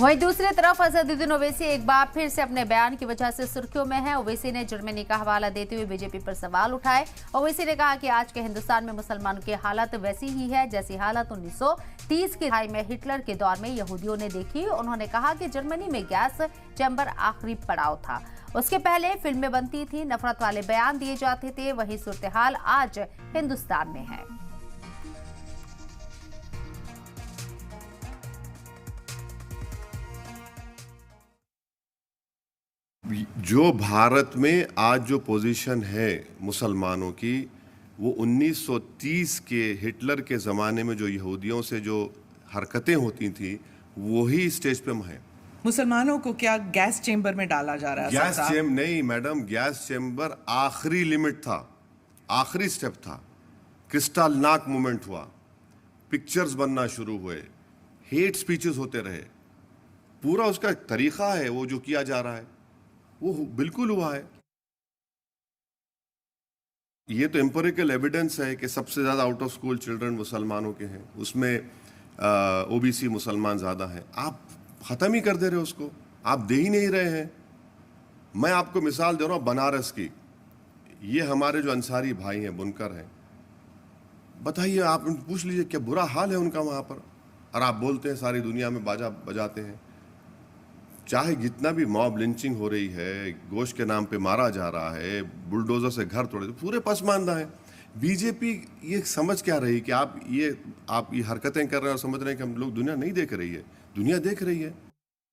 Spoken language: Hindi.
वहीं दूसरी तरफ असदुद्दीन ओवैसी एक बार फिर से अपने बयान की वजह से सुर्खियों में है। ओवैसी ने जर्मनी का हवाला देते हुए बीजेपी पर सवाल उठाए। ओवैसी ने कहा कि आज के हिंदुस्तान में मुसलमानों की हालत वैसी ही है जैसी हालत 1930 की दहाई में हिटलर के दौर में यहूदियों ने देखी। उन्होंने कहा कि जर्मनी में गैस चैम्बर आखिरी पड़ाव था, उसके पहले फिल्में बनती थी, नफरत वाले बयान दिए जाते थे। वही सूरत हाल आज हिंदुस्तान में है। जो भारत में आज जो पोजीशन है मुसलमानों की, वो 1930 के हिटलर के ज़माने में जो यहूदियों से जो हरकतें होती थी वही स्टेज पे है। मुसलमानों को क्या गैस चेंबर में डाला जा रहा है? गैस चेम्बर नहीं मैडम, गैस चेम्बर आखिरी लिमिट था, आखिरी स्टेप था। क्रिस्टल नाक मूवमेंट हुआ, पिक्चर्स बनना शुरू हुए, हेट स्पीचेस होते रहे। पूरा उसका तरीका है वो जो किया जा रहा है वो बिल्कुल हुआ है। ये तो एम्पिरिकल एविडेंस है कि सबसे ज़्यादा आउट ऑफ स्कूल चिल्ड्रन मुसलमानों के हैं, उसमें ओबीसी मुसलमान ज़्यादा हैं। आप ख़त्म ही कर दे रहे हो उसको, आप दे ही नहीं रहे हैं। मैं आपको मिसाल दे रहा हूँ बनारस की। ये हमारे जो अंसारी भाई हैं, बुनकर हैं, बताइए, आप पूछ लीजिए क्या बुरा हाल है उनका वहाँ पर। और आप बोलते हैं सारी दुनिया में बाजा बजाते हैं। चाहे जितना भी मॉब लिंचिंग हो रही है, गोश्त के नाम पे मारा जा रहा है, बुलडोजर से घर तोड़े, पूरे पसमानदा है। बीजेपी ये समझ क्या रही कि आप ये हरकतें कर रहे हैं और समझ रहे हैं कि हम लोग दुनिया नहीं देख रही है। दुनिया देख रही है।